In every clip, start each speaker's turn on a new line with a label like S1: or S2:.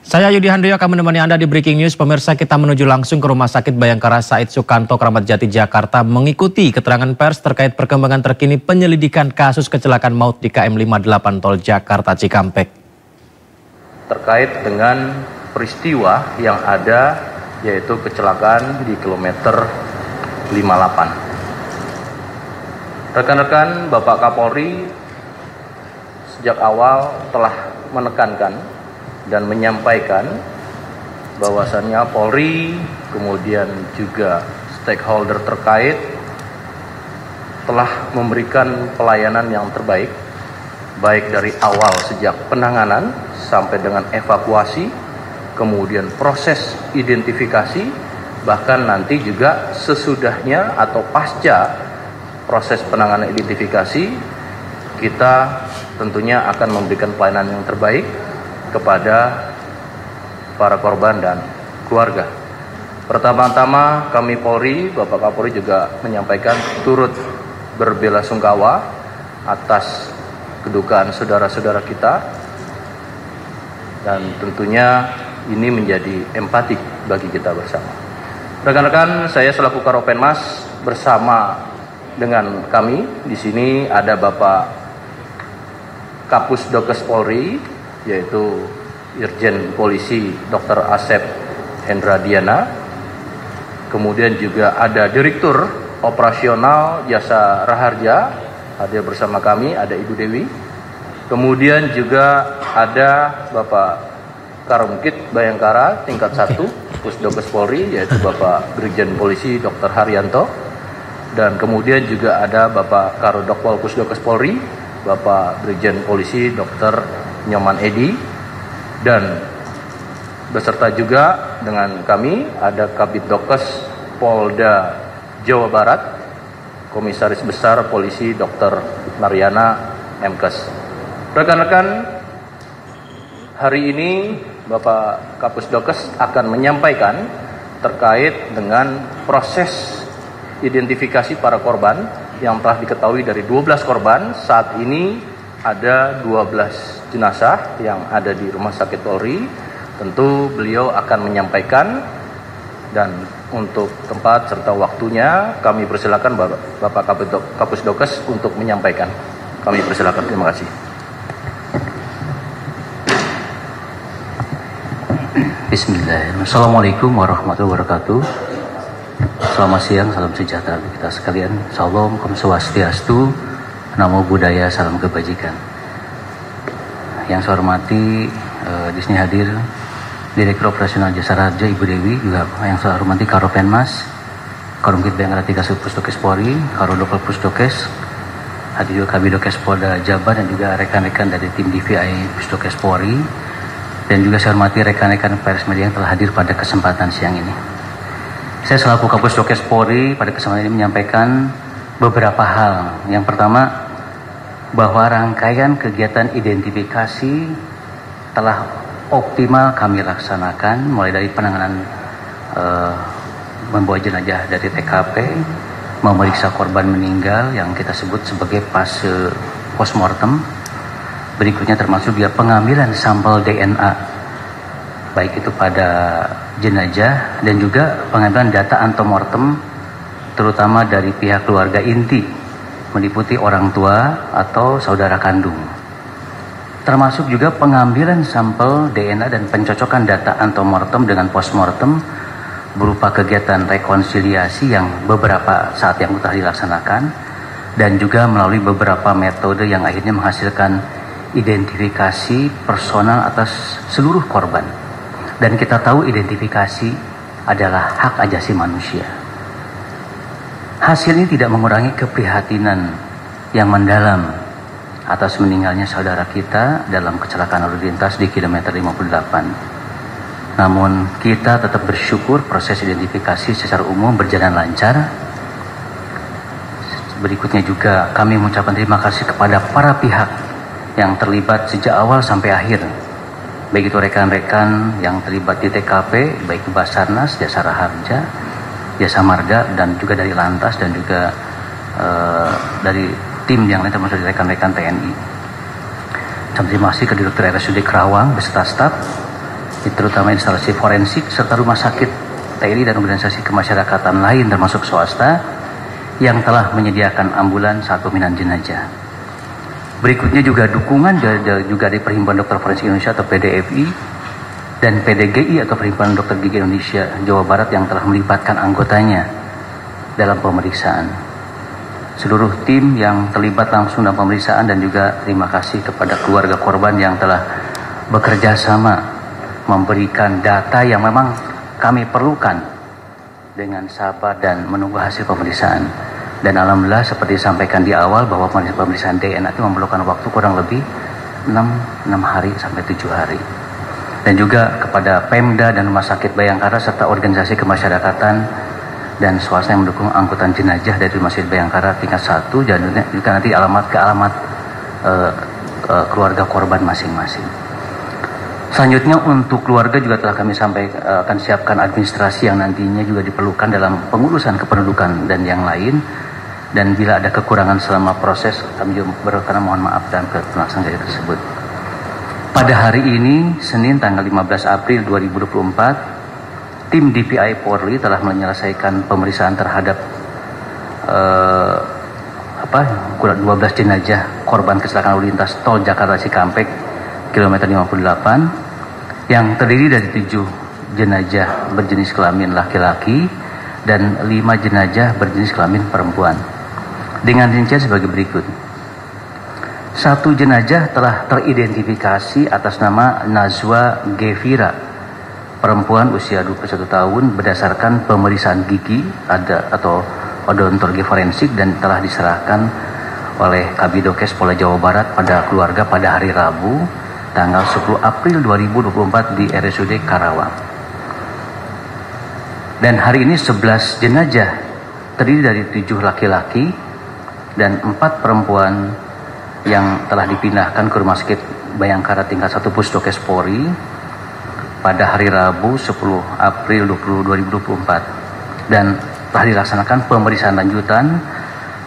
S1: Saya Yudi Handoyo akan menemani Anda di Breaking News. Pemirsa, kita menuju langsung ke Rumah Sakit Bayangkara Said Sukanto, Kramat Jati, Jakarta, mengikuti keterangan pers terkait perkembangan terkini penyelidikan kasus kecelakaan maut di KM 58 Tol Jakarta Cikampek.
S2: Terkait dengan peristiwa yang ada, yaitu kecelakaan di kilometer 58. Rekan-rekan, Bapak Kapolri sejak awal telah menekankan dan menyampaikan bahwasannya Polri, kemudian juga stakeholder terkait telah memberikan pelayanan yang terbaik, baik dari awal sejak penanganan sampai dengan evakuasi, kemudian proses identifikasi, bahkan nanti juga sesudahnya atau pasca proses penanganan identifikasi, kita tentunya akan memberikan pelayanan yang terbaik kepada para korban dan keluarga. Pertama-tama kami Polri, Bapak Kapolri juga menyampaikan turut berbelasungkawa atas kedukaan saudara-saudara kita, dan tentunya ini menjadi empati bagi kita bersama. Rekan-rekan, saya selaku Karopenmas bersama dengan kami di sini ada Bapak Kapus Dokes Polri, yaitu Irjen Polisi Dr. Asep Hendradiana. Kemudian juga ada Direktur Operasional Jasa Raharja hadir bersama kami, ada Ibu Dewi. Kemudian juga ada Bapak Karumkit Bayangkara tingkat 1 Pusdokes Polri, yaitu Bapak Brigjen Polisi Dr. Haryanto. Dan kemudian juga ada Bapak Karodokpol Pusdokes Polri, Bapak Brigjen Polisi Dr. Nyoman Edi, dan beserta juga dengan kami ada Kabid Dokes Polda Jawa Barat, Komisaris Besar Polisi Dr. Mariana Mkes. Rekan-rekan, hari ini Bapak Kapus Dokes akan menyampaikan terkait dengan proses identifikasi para korban yang telah diketahui dari 12 korban. Saat ini ada 12 jenazah yang ada di Rumah Sakit Polri. Tentu beliau akan menyampaikan, dan untuk tempat serta waktunya kami persilakan Bapak Kapus Dokes untuk menyampaikan. Kami persilakan. Terima kasih.
S3: Bismillahirrahmanirrahim. Assalamualaikum warahmatullahi wabarakatuh. Selamat siang, salam sejahtera bagi kita sekalian. Salam, Om Swastiastu, Namo Buddhaya, salam kebajikan. Yang saya hormati di sini hadir Direktur Operasional Jasa Raharja Ibu Dewi, juga yang saya hormati Karopenmas, Karumkit Bayangkara 3 Pusdokes Polri, Karodokpol Pusdokes, hadir juga Kabid Dokes Polda Jabar, dan juga rekan-rekan dari tim DVI Pusdokes Polri, dan juga saya hormati rekan-rekan pers media yang telah hadir pada kesempatan siang ini. Saya selaku Kapus Dokes Polri pada kesempatan ini menyampaikan beberapa hal. Yang pertama, bahwa rangkaian kegiatan identifikasi telah optimal kami laksanakan, mulai dari penanganan membawa jenazah dari TKP, memeriksa korban meninggal yang kita sebut sebagai fase postmortem. Berikutnya termasuk juga pengambilan sampel DNA, baik itu pada jenazah dan juga pengambilan data antemortem, terutama dari pihak keluarga inti, meliputi orang tua atau saudara kandung. Termasuk juga pengambilan sampel DNA dan pencocokan data antemortem dengan postmortem berupa kegiatan rekonsiliasi yang beberapa saat yang telah dilaksanakan, dan juga melalui beberapa metode yang akhirnya menghasilkan identifikasi personal atas seluruh korban. Dan kita tahu identifikasi adalah hak asasi manusia. Hasil ini tidak mengurangi keprihatinan yang mendalam atas meninggalnya saudara kita dalam kecelakaan lalu lintas di kilometer 58. Namun kita tetap bersyukur proses identifikasi secara umum berjalan lancar. Berikutnya juga kami mengucapkan terima kasih kepada para pihak yang terlibat sejak awal sampai akhir, baik itu rekan-rekan yang terlibat di TKP, baik Basarnas, Jasa Raharja, Jasa Marga, dan juga dari Lantas, dan juga dari tim yang lain termasuk rekan-rekan TNI. Terima kasih ke Direktur RSUD Kerawang beserta staf terutama instalasi forensik serta rumah sakit TNI dan organisasi kemasyarakatan lain termasuk swasta yang telah menyediakan ambulan saat pemindahan jenazah. Berikutnya juga dukungan juga dari Perhimpunan Dokter Forensik Indonesia atau PDFI dan PDGI atau Perhimpunan Dokter Gigi Indonesia Jawa Barat yang telah melibatkan anggotanya dalam pemeriksaan. Seluruh tim yang terlibat langsung dalam pemeriksaan dan juga terima kasih kepada keluarga korban yang telah bekerja sama memberikan data yang memang kami perlukan dengan sabar dan menunggu hasil pemeriksaan. Dan alhamdulillah seperti disampaikan di awal bahwa pemeriksaan DNA itu memerlukan waktu kurang lebih 6 hari sampai 7 hari. Dan juga kepada Pemda dan Rumah Sakit Bayangkara serta organisasi kemasyarakatan dan swasta yang mendukung angkutan jenazah dari Rumah Sakit Bayangkara tingkat 1 dan juga nanti alamat ke alamat keluarga korban masing-masing. Selanjutnya untuk keluarga juga telah kami sampaikan akan siapkan administrasi yang nantinya juga diperlukan dalam pengurusan kependudukan dan yang lain. Dan bila ada kekurangan selama proses, kami juga berkenan mohon maaf dan pelaksanaan dari tersebut. Pada hari ini, Senin tanggal 15 April 2024, tim DPI Polri telah menyelesaikan pemeriksaan terhadap 12 jenazah korban kecelakaan lalu lintas tol Jakarta Cikampek kilometer 58 yang terdiri dari 7 jenazah berjenis kelamin laki-laki dan 5 jenazah berjenis kelamin perempuan. Dengan rincian sebagai berikut. 1 jenazah telah teridentifikasi atas nama Nazwa Gevira, perempuan usia 21 tahun berdasarkan pemeriksaan gigi atau odontologi forensik dan telah diserahkan oleh Kabidokes Polda Jawa Barat pada keluarga pada hari Rabu tanggal 10 April 2024 di RSUD Karawang. Dan hari ini 11 jenazah terdiri dari 7 laki-laki dan 4 perempuan yang telah dipindahkan ke Rumah Sakit Bayangkara tingkat 1 Pusdokes Polri pada hari Rabu 10 April 2024 dan telah dilaksanakan pemeriksaan lanjutan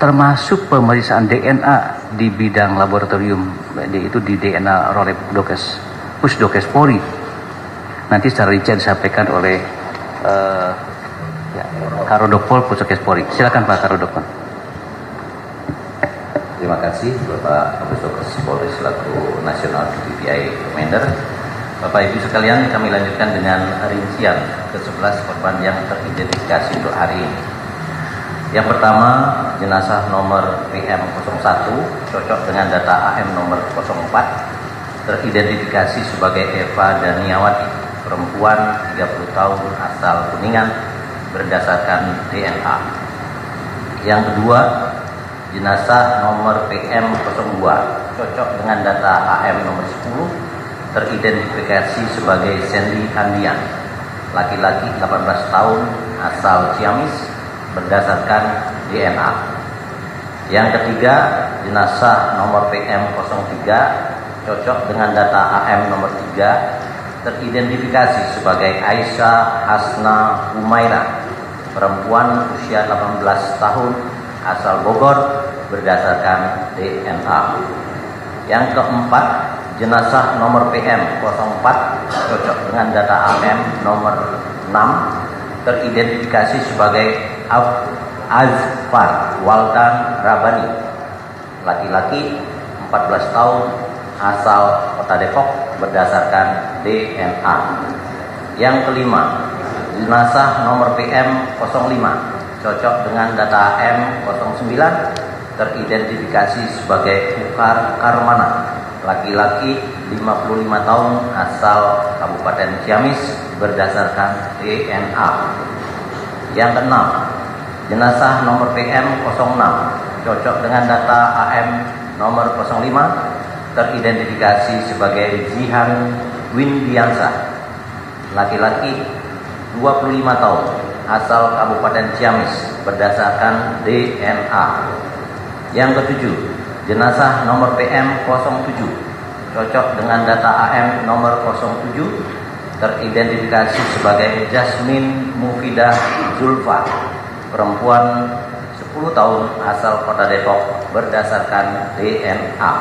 S3: termasuk pemeriksaan DNA di bidang laboratorium, yaitu di DNA Rorep Pusdokes Polri. Nanti secara rinci disampaikan oleh Karodokpol Pusdokes Polri. Silakan Pak Karodokpol.
S4: Terima kasih Bapak Kapolres Polri selaku Nasional DPI Commander. Bapak Ibu sekalian, kami lanjutkan dengan rincian ke-11 korban yang teridentifikasi untuk hari ini. Yang pertama, jenazah nomor PM01 cocok dengan data AM nomor 04 teridentifikasi sebagai Eva Daniawati, perempuan 30 tahun asal Kuningan berdasarkan DNA. Yang kedua, jenazah nomor PM02 cocok dengan data AM nomor 10 teridentifikasi sebagai Sandy Kandian, laki-laki 18 tahun asal Ciamis berdasarkan DNA. Yang ketiga, jenazah nomor PM03 cocok dengan data AM nomor 3 teridentifikasi sebagai Aisyah Hasna Umaira, perempuan usia 18 tahun asal Bogor berdasarkan DNA. Yang keempat, jenazah nomor PM04 cocok dengan data AM nomor 6 teridentifikasi sebagai Azfar Waldan Rabani, laki-laki 14 tahun asal Kota Depok berdasarkan DNA. Yang kelima, jenazah nomor PM05 cocok dengan data M09 teridentifikasi sebagai Ukar Karmana, laki-laki 55 tahun asal Kabupaten Ciamis berdasarkan DNA. Yang keenam, jenazah nomor PM06 cocok dengan data AM nomor 05 teridentifikasi sebagai Zihan Windiansa, laki-laki 25 tahun asal Kabupaten Ciamis berdasarkan DNA. Yang ketujuh, jenazah nomor PM07 cocok dengan data AM nomor 07 teridentifikasi sebagai Jasmine Mufidah Zulfa, perempuan 10 tahun asal Kota Depok berdasarkan DNA.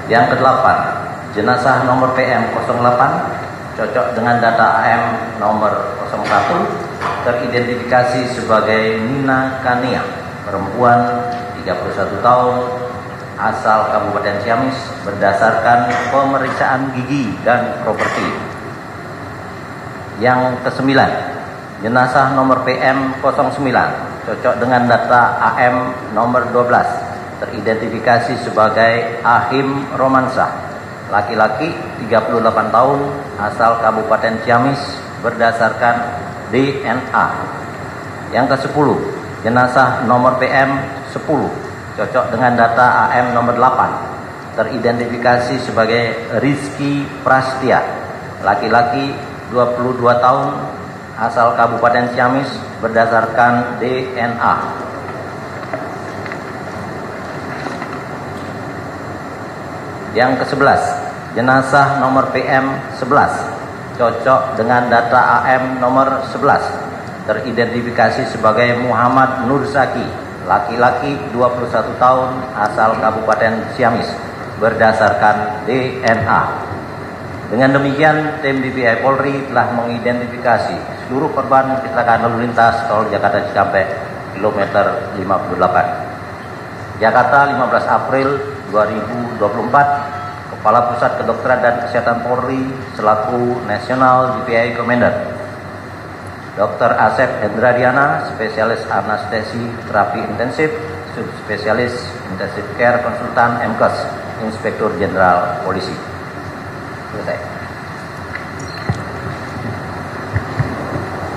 S4: Yang kedelapan, jenazah nomor PM08 cocok dengan data AM nomor 01, teridentifikasi sebagai Nina Kania, perempuan 31 tahun, asal Kabupaten Ciamis, berdasarkan pemeriksaan gigi dan properti. Yang kesembilan, jenazah nomor PM 09, cocok dengan data AM nomor 12, teridentifikasi sebagai Ahim Romansah, laki-laki 38 tahun, asal Kabupaten Ciamis, berdasarkan DNA. Yang ke-10, jenazah nomor PM 10, cocok dengan data AM nomor 8, teridentifikasi sebagai Rizky Prastia, laki-laki 22 tahun, asal Kabupaten Ciamis, berdasarkan DNA. Yang ke-11, jenazah nomor PM 11, cocok dengan data AM nomor 11, teridentifikasi sebagai Muhammad Nur Zaki, laki-laki 21 tahun, asal Kabupaten Ciamis, berdasarkan DNA. Dengan demikian, tim DPI Polri telah mengidentifikasi seluruh korban kecelakaan lalu lintas tol Jakarta Cikampek kilometer 58. Jakarta, 15 April 2024, Kepala Pusat Kedokteran dan Kesehatan Polri selaku National DPI Commander, Dr. Asep Hendradiana, spesialis anestesi terapi intensif, subspesialis intensive care konsultan MKes, Inspektur Jenderal Polisi. Selesai.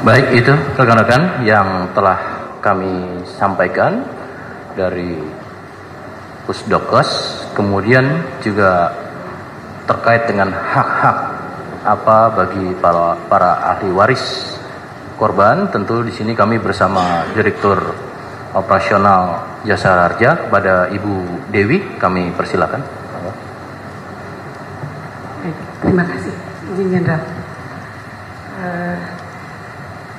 S2: Baik, itu rekan-rekan yang telah kami sampaikan dari Pusdokes, kemudian juga terkait dengan hak-hak apa bagi para ahli waris korban. Tentu di sini kami bersama Direktur Operasional Jasa Harja kepada Ibu Dewi, kami persilakan.
S5: Terima kasih, Izin Jenderal.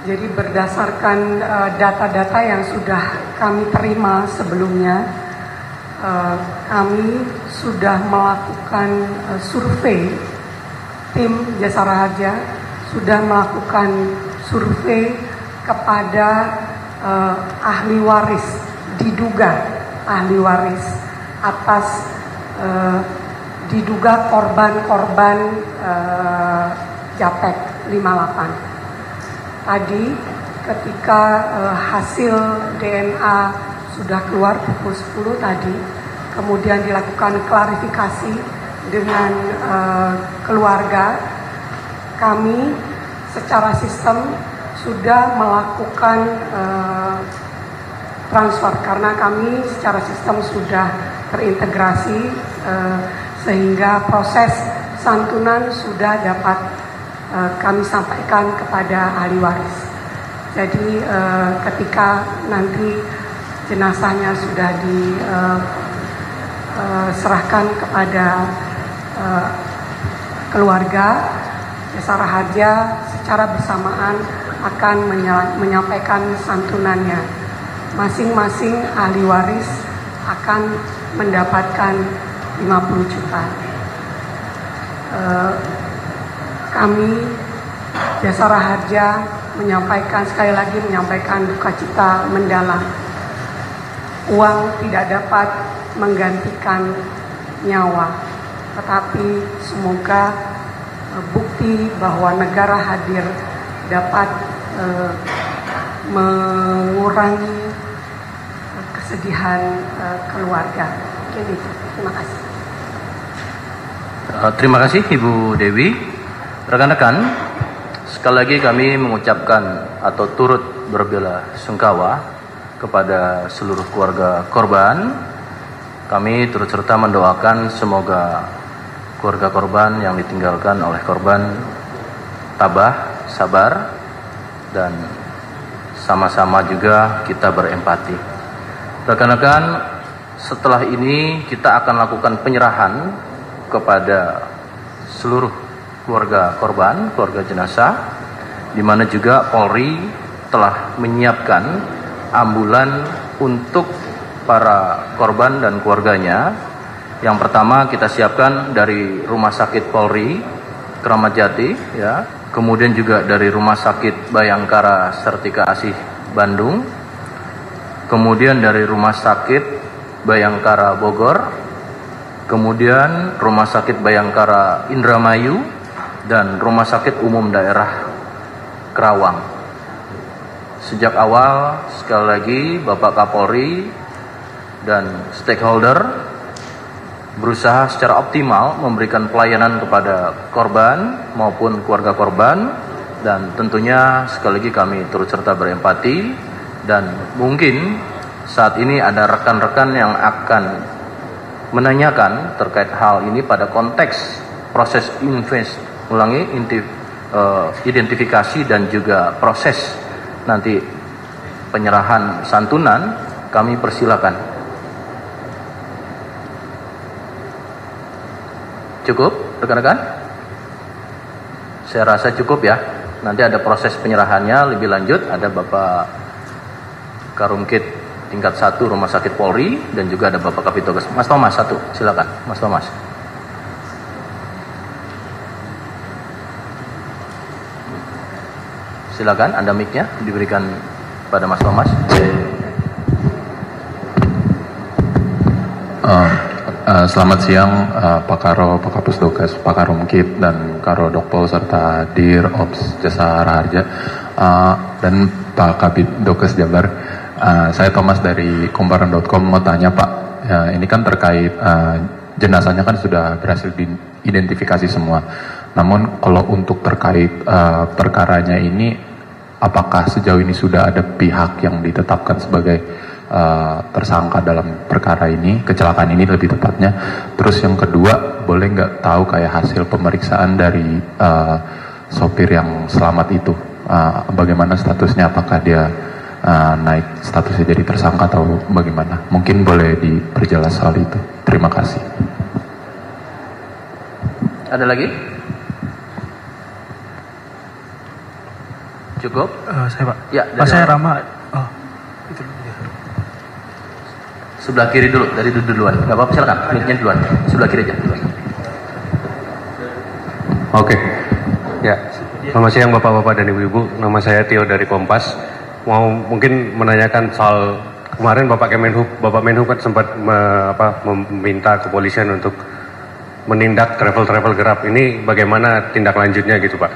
S5: Jadi berdasarkan data-data yang sudah kami terima sebelumnya, kami sudah melakukan survei, tim Jasa Harja sudah melakukan survei kepada ahli waris, diduga ahli waris atas diduga korban-korban Japek 58. Tadi ketika hasil DNA sudah keluar pukul 10 tadi, kemudian dilakukan klarifikasi dengan keluarga, kami secara sistem sudah melakukan transfer karena kami secara sistem sudah terintegrasi sehingga proses santunan sudah dapat kami sampaikan kepada ahli waris. Jadi ketika nanti jenazahnya sudah diserahkan kepada keluarga, Jasa Harja secara bersamaan akan menyampaikan santunannya. Masing-masing ahli waris akan mendapatkan 50 juta. Kami Jasa Harja sekali lagi menyampaikan duka cita mendalam. Uang tidak dapat menggantikan nyawa, tetapi semoga bukti bahwa negara hadir dapat mengurangi kesedihan keluarga. Mungkin itu. Terima kasih.
S2: Terima kasih Ibu Dewi. Rekan-rekan, sekali lagi kami mengucapkan atau turut berbela-sungkawa kepada seluruh keluarga korban. Kami turut serta mendoakan semoga keluarga korban yang ditinggalkan oleh korban tabah, sabar, dan sama-sama juga kita berempati. Rekan-rekan, setelah ini kita akan lakukan penyerahan kepada seluruh keluarga korban, keluarga jenazah, di mana juga Polri telah menyiapkan ambulan untuk para korban dan keluarganya. Yang pertama kita siapkan dari Rumah Sakit Polri, Kramat Jati, ya. Kemudian juga dari Rumah Sakit Bayangkara Sartika Asih Bandung, kemudian dari Rumah Sakit Bayangkara Bogor, kemudian Rumah Sakit Bayangkara Indramayu, dan Rumah Sakit Umum Daerah Kerawang. Sejak awal, sekali lagi, Bapak Kapolri dan stakeholder berusaha secara optimal memberikan pelayanan kepada korban maupun keluarga korban, dan tentunya sekali lagi kami turut serta berempati, dan mungkin saat ini ada rekan-rekan yang akan menanyakan terkait hal ini pada konteks proses identifikasi dan juga proses nanti penyerahan santunan. Kami persilakan. Cukup, rekan-rekan? Saya rasa cukup ya. Nanti ada proses penyerahannya lebih lanjut. Ada Bapak Karungkit tingkat 1 Rumah Sakit Polri, dan juga ada Bapak Kapitogas. Mas Thomas satu, silakan. Mas Thomas. Silakan, Anda mic-nya diberikan pada Mas Thomas.
S6: Selamat siang Pak Karo, Pak Kapusdokes, Pak Karumkit, dan Karo Dokpol serta Dir Ops Jasa Raharja, dan Pak Kapusdokes Jabar. Saya Thomas dari Kumparan.com mau tanya Pak, ini kan terkait jenazahnya kan sudah berhasil diidentifikasi semua. Namun kalau untuk terkait perkaranya ini, apakah sejauh ini sudah ada pihak yang ditetapkan sebagai tersangka dalam perkara ini, kecelakaan ini lebih tepatnya? Terus yang kedua, boleh nggak tahu kayak hasil pemeriksaan dari sopir yang selamat itu, bagaimana statusnya, apakah dia naik statusnya jadi tersangka atau bagaimana? Mungkin boleh diperjelas soal itu. Terima kasih.
S2: Ada lagi? Cukup?
S7: Saya Pak.
S2: Ya,
S7: Pak, saya Rama. Oh, itu.
S2: Sebelah kiri dulu, dari duluan. Gak apa-apa, silakan. Mic-nya duluan. Sebelah kiri aja. Duluan.
S8: Oke. Ya, selamat siang Bapak-Bapak dan Ibu-Ibu. Nama saya Tio dari Kompas. Mau mungkin menanyakan soal kemarin Bapak Menhub kan sempat meminta kepolisian untuk menindak travel gerap. Ini bagaimana tindak lanjutnya gitu Pak?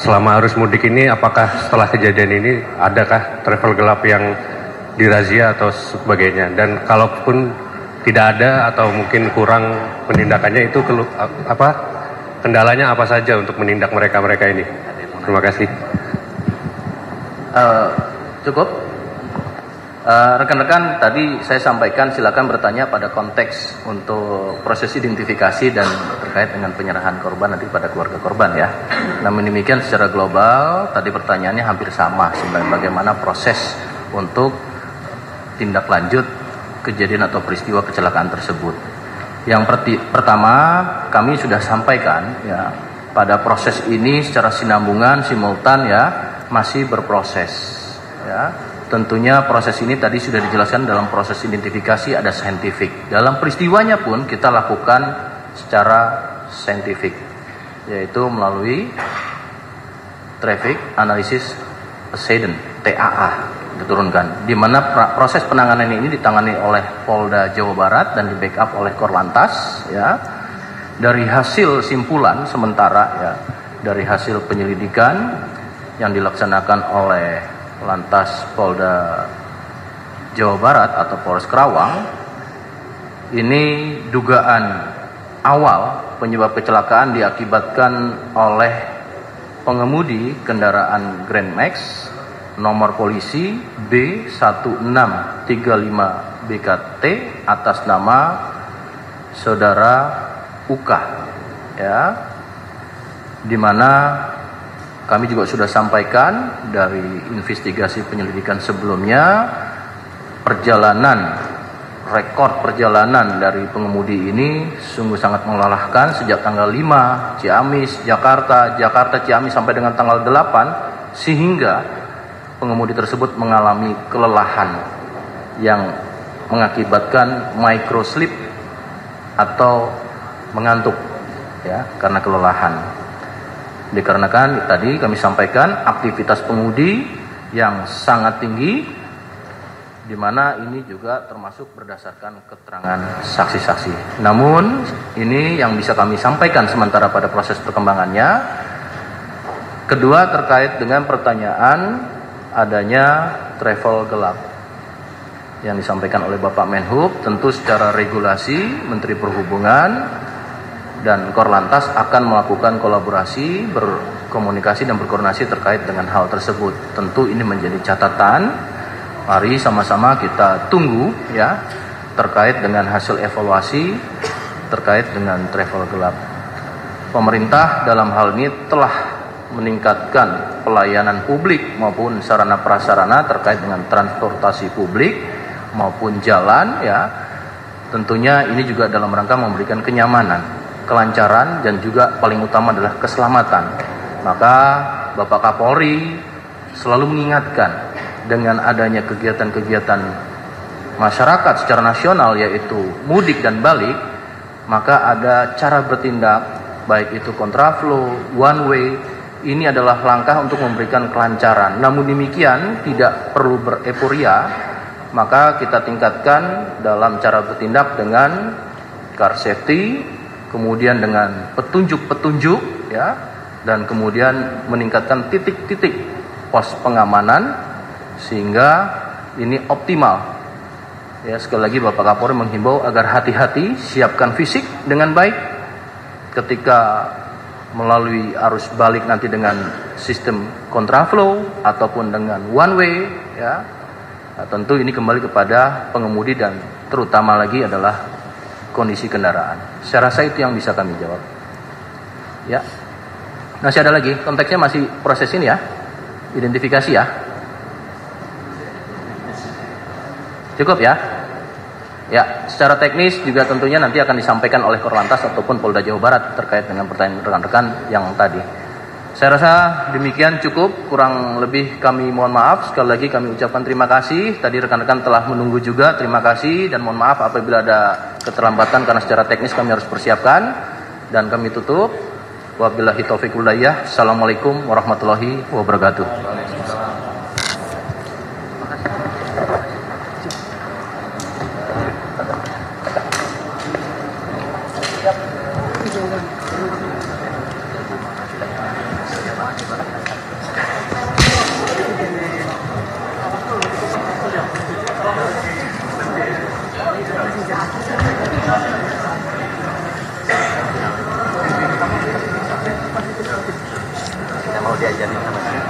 S8: Selama arus mudik ini, apakah setelah kejadian ini adakah travel gelap yang dirazia atau sebagainya? Dan kalaupun tidak ada atau mungkin kurang penindakannya, itu kendalanya apa saja untuk menindak mereka ini? Terima kasih.
S2: Cukup. Rekan-rekan, tadi saya sampaikan silakan bertanya pada konteks untuk proses identifikasi dan terkait dengan penyerahan korban nanti pada keluarga korban ya. Namun demikian secara global tadi pertanyaannya hampir sama sebenarnya, bagaimana proses untuk tindak lanjut kejadian atau peristiwa kecelakaan tersebut. Yang pertama, kami sudah sampaikan ya, pada proses ini secara sinambungan simultan ya, masih berproses ya. Tentunya proses ini tadi sudah dijelaskan dalam proses identifikasi ada saintifik. Dalam peristiwanya pun kita lakukan secara saintifik, yaitu melalui Traffic Analysis Accident (TAA) diturunkan, di mana proses penanganan ini ditangani oleh Polda Jawa Barat dan di backup oleh Korlantas ya. Dari hasil simpulan sementara ya, dari hasil penyelidikan yang dilaksanakan oleh Lantas Polda Jawa Barat atau Polres Kerawang, ini dugaan awal penyebab kecelakaan diakibatkan oleh pengemudi kendaraan Grand Max nomor polisi B1635 BKT atas nama saudara UK ya, di mana kami juga sudah sampaikan dari investigasi penyelidikan sebelumnya, rekor perjalanan dari pengemudi ini sungguh sangat melelahkan sejak tanggal 5 Ciamis, Jakarta Ciamis sampai dengan tanggal 8, sehingga pengemudi tersebut mengalami kelelahan yang mengakibatkan microslip atau mengantuk ya karena kelelahan. Dikarenakan tadi kami sampaikan aktivitas pengemudi yang sangat tinggi, di mana ini juga termasuk berdasarkan keterangan saksi-saksi. Namun ini yang bisa kami sampaikan sementara pada proses perkembangannya. Kedua, terkait dengan pertanyaan adanya travel gelap yang disampaikan oleh Bapak Menhub, tentu secara regulasi Menteri Perhubungan dan Korlantas akan melakukan kolaborasi, berkomunikasi dan berkoordinasi terkait dengan hal tersebut. Tentu ini menjadi catatan. Mari sama-sama kita tunggu ya terkait dengan hasil evaluasi terkait dengan travel gelap. Pemerintah dalam hal ini telah meningkatkan pelayanan publik maupun sarana prasarana terkait dengan transportasi publik maupun jalan ya. Tentunya ini juga dalam rangka memberikan kenyamanan, kelancaran, dan juga paling utama adalah keselamatan. Maka Bapak Kapolri selalu mengingatkan dengan adanya kegiatan-kegiatan masyarakat secara nasional yaitu mudik dan balik, maka ada cara bertindak baik itu kontraflow, one way. Ini adalah langkah untuk memberikan kelancaran. Namun demikian tidak perlu bereporia, maka kita tingkatkan dalam cara bertindak dengan car safety, kemudian dengan petunjuk-petunjuk ya, dan kemudian meningkatkan titik-titik pos pengamanan sehingga ini optimal. Ya, sekali lagi Bapak Kapolri menghimbau agar hati-hati, siapkan fisik dengan baik ketika melalui arus balik nanti dengan sistem kontraflow ataupun dengan one way ya. Nah, tentu ini kembali kepada pengemudi dan terutama lagi adalah kondisi kendaraan. Saya rasa itu yang bisa kami jawab. Ya. Masih ada lagi, konteksnya masih proses ini ya. Identifikasi ya. Cukup ya? Ya, secara teknis juga tentunya nanti akan disampaikan oleh Korlantas ataupun Polda Jawa Barat terkait dengan pertanyaan rekan-rekan yang tadi. Saya rasa demikian cukup, kurang lebih kami mohon maaf. Sekali lagi kami ucapkan terima kasih. Tadi rekan-rekan telah menunggu juga, terima kasih dan mohon maaf apabila ada keterlambatan karena secara teknis kami harus persiapkan. Dan kami tutup. Wabillahi taufiq wal hidayah. Assalamualaikum warahmatullahi wabarakatuh.
S4: Kita mau diajarin sama siap.